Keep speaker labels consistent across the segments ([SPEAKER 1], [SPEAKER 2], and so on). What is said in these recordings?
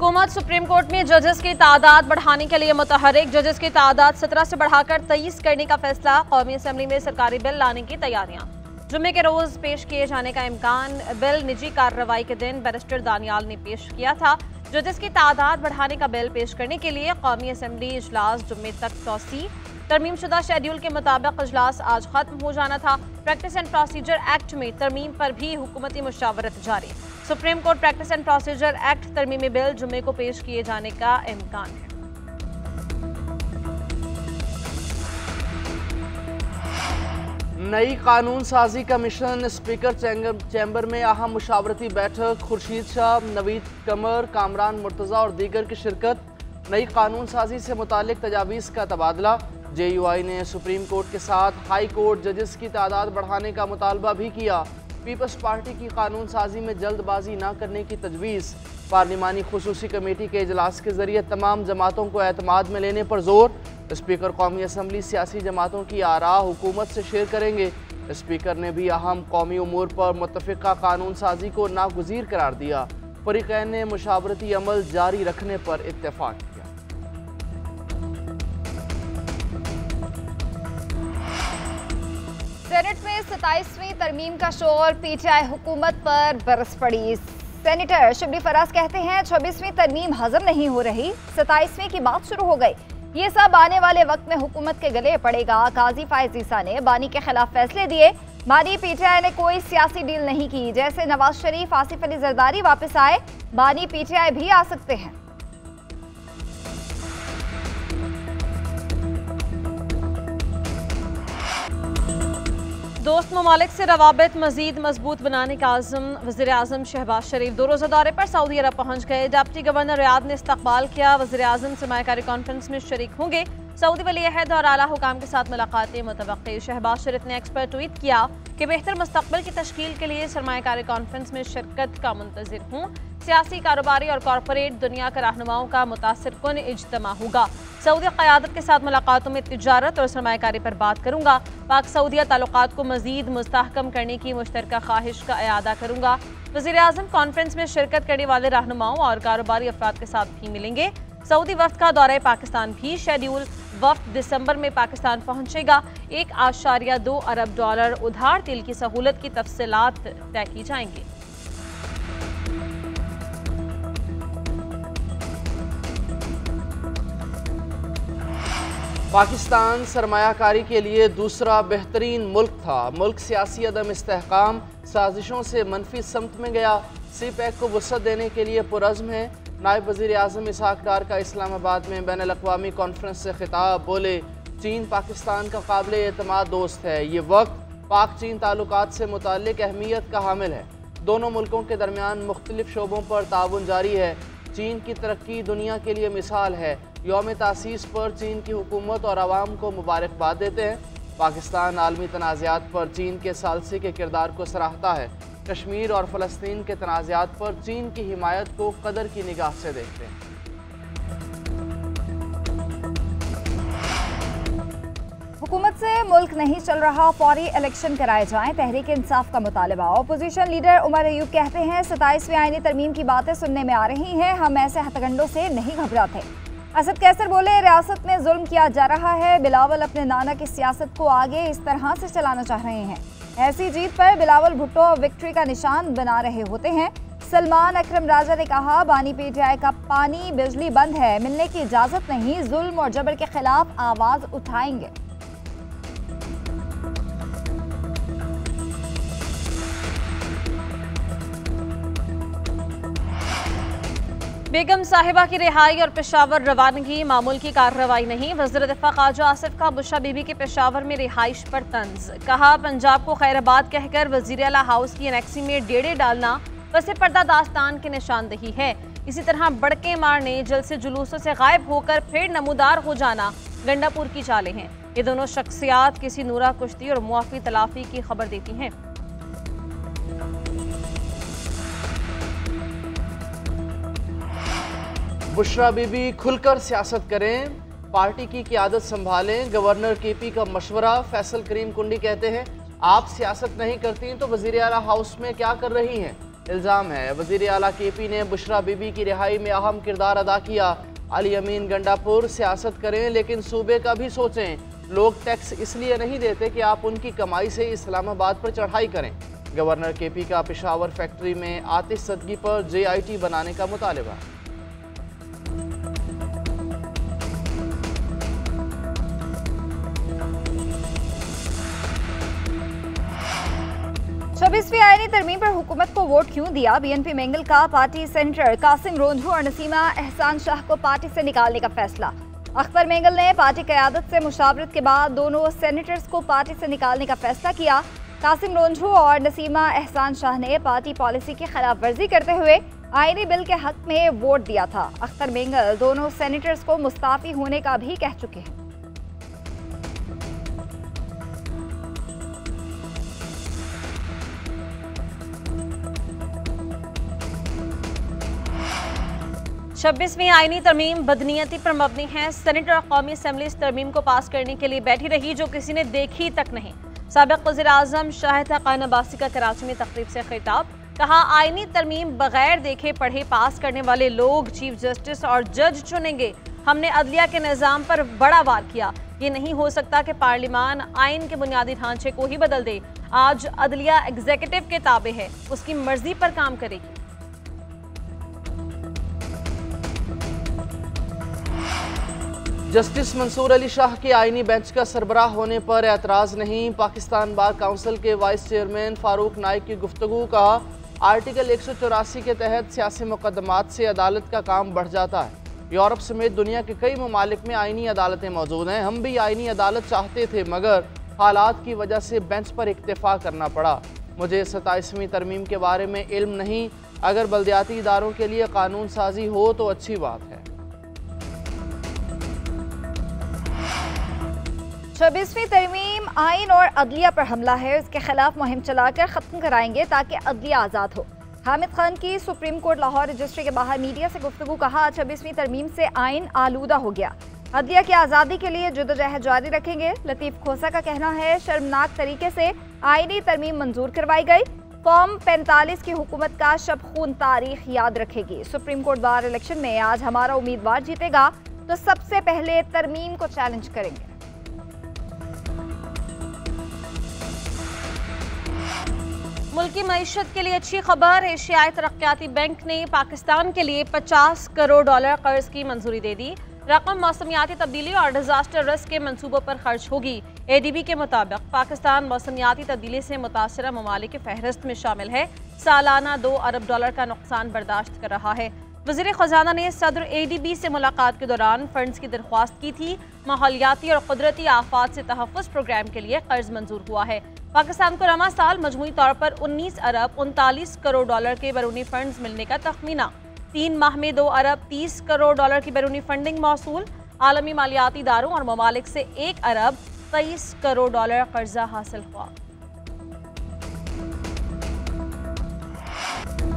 [SPEAKER 1] हुकूमत supreme court में जजेस की तादाद बढ़ाने के लिए मुतहरिक। जजेस की तादाद 17 से बढ़ाकर 23 करने का फैसला। कौमी असम्बली में सरकारी बिल लाने की तैयारियां। जुम्मे के रोज पेश किए जाने का इम्कान। बिल निजी कार्रवाई के दिन बैरिस्टर दानियाल ने पेश किया था। जजेस की तादाद बढ़ाने का बिल पेश करने के लिए कौमी असम्बली इजलास जुम्मे तक तौसी। तरमीमशुदा शेड्यूल के मुताबिक इजलास आज खत्म हो जाना था। प्रैक्टिस एंड प्रोसीजर एक्ट में तरमीम पर भी हुकूमती मुशावरत जारी। Supreme Court practice and procedure act तरमीमी बिल जुम्मे को पेश किए जाने का इम्कान है।
[SPEAKER 2] नई कानून साजी कमीशन स्पीकर चैम्बर में अहम मुशावरती बैठक। खुर्शीद शाह, नवीद कमर, कामरान मुर्तज़ा और दीगर की शिरकत। नई कानून साजी से मुतालिक तजावीज़ का तबादला। JUI ने सुप्रीम कोर्ट के साथ हाई कोर्ट जजेस की तादाद बढ़ाने का मुतालबा भी किया। पीपल्स पार्टी की कानून साजी में जल्दबाजी न करने की तजवीज़। पार्लिमानी खुसूसी कमेटी के इजलास के जरिए तमाम जमातों को एतमाद में लेने पर जोर। स्पीकर कौमी असम्बली सियासी जमातों की आरा हुकूमत से शेयर करेंगे। स्पीकर ने भी अहम कौमी उमूर पर मुत्तफ़िका कानून साजी को नागुज़ीर करार दिया। फ़रीक़ैन ने मुशावरती अमल जारी रखने पर इत्तेफाक किया।
[SPEAKER 3] सेनेट में 27वीं तरमीम का शोर। PTI हुकूमत पर बरस पड़ी। सेनेटर शिबली फराज कहते हैं 26वीं तरमीम हजम नहीं हो रही, 27वीं की बात शुरू हो गई। ये सब आने वाले वक्त में हुकूमत के गले पड़ेगा। काजी फायज ईसा ने बानी के खिलाफ फैसले दिए। बानी PTI ने कोई सियासी डील नहीं की। जैसे नवाज शरीफ, आसिफ अली जरदारी वापस आए, बानी PTI भी आ सकते हैं।
[SPEAKER 1] दोस्त ममालिक से रवाबित मजीद मजबूत बनाने का आज़म। वज़ीर आज़म शहबाज शरीफ 2 रोज़ा दौरे पर सऊदी अरब पहुँच गए। डिप्टी गवर्नर रियाद ने इस्तकबाल किया। वज़ीर आज़म सरमायाकारी कॉन्फ्रेंस में शरीक होंगे। सऊदी वली अहद और आला हुकाम के साथ मुलाकातें मुतवक्की। शहबाज शरीफ ने एक्स पर ट्वीट किया कि बेहतर मुस्तकबिल की तश्कील के लिए सरमायाकारी कॉन्फ्रेंस में शिरकत का मुंतज़िर हूँ। सियासी, कारोबारी और कॉरपोरेट दुनिया के रहनुमाओं का मुतासिर कुन इज्तिमा होगा। सऊदी क़यादत के साथ मुलाकातों में तिजारत और सरमायाकारी पर बात करूँगा। पाक सऊदिया ताल्लुकात को मज़ीद मुस्तहकम करने की मुश्तरका ख्वाहिश का इयादा करूँगा। वज़ीर आज़म कॉन्फ्रेंस में शिरकत करने वाले रहनुमाओं और कारोबारी अफराद के साथ भी मिलेंगे। सऊदी वफ्द का दौरा पाकिस्तान भी शेड्यूल। वफ्द दिसंबर में पाकिस्तान पहुँचेगा। $1.2 अरब उधार तेल की सहूलत की तफसीलात तय की जाएंगी।
[SPEAKER 2] पाकिस्तान सरमायाकारी के लिए दूसरा बेहतरीन मुल्क था। मुल्क सियासी अदम इस्तेहकाम, साजिशों से मनफी समत में गया। CPEC को वुसअत देने के लिए पुरज़्म है। नायब वज़ीर आज़म इसहाक डार का इस्लामाबाद में बैन अल-अक़वामी कॉन्फ्रेंस से खिताब। बोले, चीन पाकिस्तान का काबिल एतमाद दोस्त है। ये वक्त पाक चीन ताल्लुकात से मुताल्लिक अहमियत का हामिल है। दोनों मुल्कों के दरमियान मुख्तलिफ शोबों पर ताउन जारी है। चीन की तरक्की दुनिया के लिए मिसाल है। यौम तासीस पर चीन की हुकूमत और आवाम को मुबारकबाद देते हैं। पाकिस्तान आलमी तनाज़ात पर चीन के सालसी के किरदार को सराहता है। कश्मीर और फ़लस्तीन के तनाज़ात पर चीन की हिमायत को कदर की निगाह से देखते हैं।
[SPEAKER 3] हुकूमत से मुल्क नहीं चल रहा, फौरी इलेक्शन कराए जाएं, तहरीक इंसाफ का मुतालबा। अपोजिशन लीडर उमर अयूब कहते हैं 27वीं आईनी तरमीम की बातें सुनने में आ रही हैं, हम ऐसे हथकंडों से नहीं घबराते। असद कैसर बोले, रियासत में जुल्म किया जा रहा है। बिलावल अपने नाना की सियासत को आगे इस तरह से चलाना चाह रहे हैं। ऐसी जीत पर बिलावल भुट्टो विक्ट्री का निशान बना रहे होते हैं। सलमान अकरम राजा ने कहा, बानी PTI का पानी बिजली बंद है, मिलने की इजाजत नहीं, जुल्म और जबर के खिलाफ आवाज उठाएंगे।
[SPEAKER 1] बेगम साहिबा की रिहाई और पेशावर रवानगी मामूल की कार्रवाई नहीं। वज़ीर दिफा ख्वाजा आसिफ का बुशरा बीबी के पेशावर में रिहाइश पर तंज। कहा, पंजाब को खैराबाद कहकर वज़ीर आला हाउस की एनेक्सी में डेड़े डालना वसे पर्दा दास्तान की निशानदही है। इसी तरह बड़के मारने, जलसे जुलूसों से गायब होकर फिर नमूदार हो जाना गंडापुर की चालें हैं। ये दोनों शख्सियात किसी नूरा कुश्ती और मुआफ़ी तलाफी की खबर देती हैं।
[SPEAKER 2] बुशरा बीबी खुलकर सियासत करें, पार्टी की क़यादत संभालें। गवर्नर KP का मशवरा। फैसल करीम कुंडी कहते हैं, आप सियासत नहीं करती तो वज़ीर आला हाउस में क्या कर रही हैं? इल्ज़ाम है वज़ीर आला KP ने बुशरा बीबी की रिहाई में अहम किरदार अदा किया। अली अमीन गंडापुर, सियासत करें लेकिन सूबे का भी सोचें। लोग टैक्स इसलिए नहीं देते कि आप उनकी कमाई से इस्लामाबाद पर चढ़ाई करें। गवर्नर KP का पेशावर फैक्ट्री में आतिश सदगी पर JIT बनाने का मुतालबा।
[SPEAKER 3] छब्बीसवीं आईनी तरमीम पर हुकूमत को वोट क्यों दिया? BNP मेंगल का पार्टी सेनेटर कासिम रोंझू और नसीमा एहसान शाह को पार्टी से निकालने का फैसला। अख्तर मेंगल ने पार्टी क़यादत से मुशावरत के बाद दोनों सेनेटर्स को पार्टी से निकालने का फैसला किया। कासिम रोंझू और नसीमा एहसान शाह ने पार्टी पॉलिसी की खिलाफ वर्जी करते हुए आईनी बिल के हक में वोट दिया था। अख्तर मेंगल दोनों सेनेटर्स को मुस्ताफी होने का भी कह चुके हैं।
[SPEAKER 1] छब्बीसवीं आईनी तरमीम बदनीयती पर मबनी है। सेनेट और कौमी असम्बली इस तरमीम को पास करने के लिए बैठी रही जो किसी ने देखी तक नहीं। साबिक़ वज़ीर आज़म शाहिद हक़ान अब्बासी का कराची में तकरीब से खिताब, कहा आईनी तरमीम बगैर देखे पढ़े पास करने वाले लोग चीफ जस्टिस और जज चुनेंगे। हमने अदलिया के निज़ाम पर बड़ा वार किया। ये नहीं हो सकता कि पार्लिमान आइन के बुनियादी ढांचे को ही बदल दे। आज अदलिया एग्जीक्यूटिव के ताबे है, उसकी मर्जी पर काम करेगी।
[SPEAKER 2] जस्टिस मंसूर अली शाह के आईनी बेंच का सरबराह होने पर एतराज़ नहीं। पाकिस्तान बार काउंसिल के वाइस चेयरमैन फारूक नाइक की गुफ्तगू, कहा आर्टिकल 184 के तहत सियासी मुकदमात से अदालत का काम बढ़ जाता है। यूरोप समेत दुनिया के कई ममालिक में आईनी अदालतें मौजूद हैं। हम भी आईनी अदालत चाहते थे मगर हालात की वजह से बेंच पर इक्तफा करना पड़ा। मुझे 27वीं तरमीम के बारे में इल्म नहीं। अगर बल्दियाती इदारों के लिए कानून साजी हो तो अच्छी बात है।
[SPEAKER 3] 26वीं तरमीम आइन और अदलिया पर हमला है, इसके खिलाफ मुहिम चलाकर ख़त्म कराएंगे ताकि अदलिया आज़ाद हो। हामिद खान की सुप्रीम कोर्ट लाहौर रजिस्ट्री के बाहर मीडिया से गुफ्तगू, कहा 26वीं तरमीम से आइन आलूदा हो गया। अदलिया की आज़ादी के लिए जद्दोजहद जारी रखेंगे। लतीफ़ खोसा का कहना है शर्मनाक तरीके से आइनी तरमीम मंजूर करवाई गई। कौम 45 की हुकूमत का शब खून तारीख याद रखेगी। सुप्रीम कोर्ट बार इलेक्शन में आज हमारा उम्मीदवार जीतेगा तो सबसे पहले तरमीम को चैलेंज करेंगे।
[SPEAKER 1] मुल्की मईशत के लिए अच्छी खबर, एशियाई तरक्याती बैंक ने पाकिस्तान के लिए $50 करोड़ कर्ज की मंजूरी दे दी। रकम मौसमियाती तब्दीली और डिजास्टर रिस्क के मंसूबों पर खर्च होगी। ADB के मुताबिक पाकिस्तान मौसमियाती तब्दीली से मुतासरा ममालिक की फहरिस्त में शामिल है। सालाना $2 अरब का नुकसान बर्दाश्त कर रहा है। वज़ीर ख़जाना ने सदर ADB से मुलाकात के दौरान फंड्स की दरख्वास्त की थी। माहौलियाती और कुदरती आफात से तहफ़्फ़ुज़ प्रोग्राम के लिए कर्ज मंजूर हुआ है। पाकिस्तान को रमा साल मजमूई तौर पर $19 अरब 39 करोड़ के बैरूनी फंड्स मिलने का तखमीना। 3 माह में $2 अरब 30 करोड़ की बैरूनी फंडिंग मौसूल। आलमी मालियाती इदारों और ममालिक से $1 अरब 23 करोड़ कर्जा हासिल हुआ।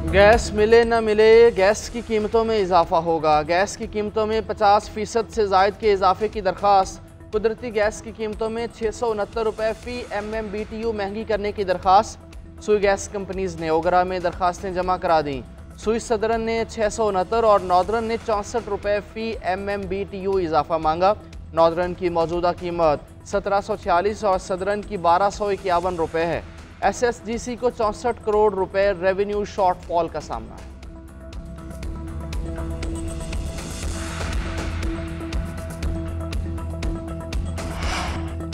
[SPEAKER 2] गैस मिले न मिले, गैस की कीमतों में इजाफा होगा। गैस की कीमतों में 50% से ज़ायद के इजाफे की दरख्वास्त। कुदरती गैस की कीमतों में 669 रुपये फ़ी MMBTU महंगी करने की दरख्वास्त। सुई गैस कंपनीज़ ने ओगरा में दरख्वास्तें जमा करा दी। सुई सदरन ने 669 और नॉर्दर्न ने 64 रुपये फ़ी MMBTU इजाफा मांगा। नॉर्दर्न की मौजूदा कीमत 1746 और सदरन की 1251 रुपये है। SSGC को 64 करोड़ रुपए रेवेन्यू शॉर्टफॉल का सामना है।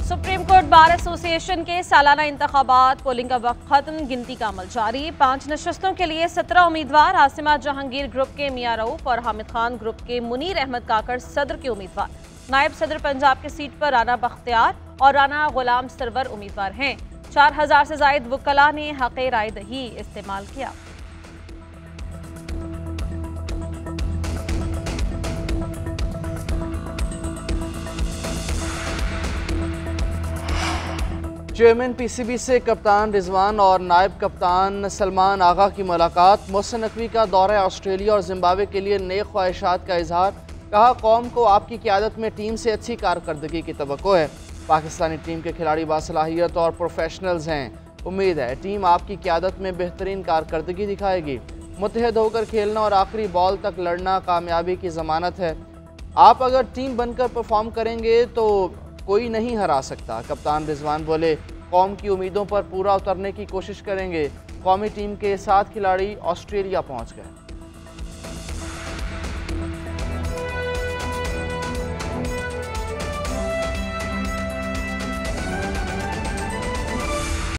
[SPEAKER 1] सुप्रीम कोर्ट बार एसोसिएशन के सालाना इंतखाबात, पोलिंग का वक्त खत्म, गिनती का अमल जारी। 5 नशस्तों के लिए 17 उम्मीदवार। आसिमा जहांगीर ग्रुप के मियां रऊफ और हामिद खान ग्रुप के मुनीर अहमद काकड़ सदर के उम्मीदवार। नायब सदर पंजाब की सीट पर राना बख्तियार और राना गुलाम सरवर उम्मीदवार हैं। 4000 से जायद वकला ने हक़े राय दही इस्तेमाल किया।
[SPEAKER 2] चेयरमैन PCB से कप्तान रिजवान और नायब कप्तान सलमान आगा की मुलाकात। मोहसिन नकवी का दौरा ऑस्ट्रेलिया और जिम्बाब्वे के लिए नए ख्वाहिशात का इजहार। कहा कौम को आपकी क़यादत में टीम से अच्छी कारकर्दगी की तवक्को है। पाकिस्तानी टीम के खिलाड़ी बासलाहियत और प्रोफेशनल्स हैं। उम्मीद है टीम आपकी क़यादत में बेहतरीन कारकर्दगी दिखाएगी। मुत्तहद होकर खेलना और आखिरी बॉल तक लड़ना कामयाबी की ज़मानत है। आप अगर टीम बनकर परफॉर्म करेंगे तो कोई नहीं हरा सकता। कप्तान रिजवान बोले, कौम की उम्मीदों पर पूरा उतरने की कोशिश करेंगे। कौमी टीम के 7 खिलाड़ी ऑस्ट्रेलिया पहुंच गए।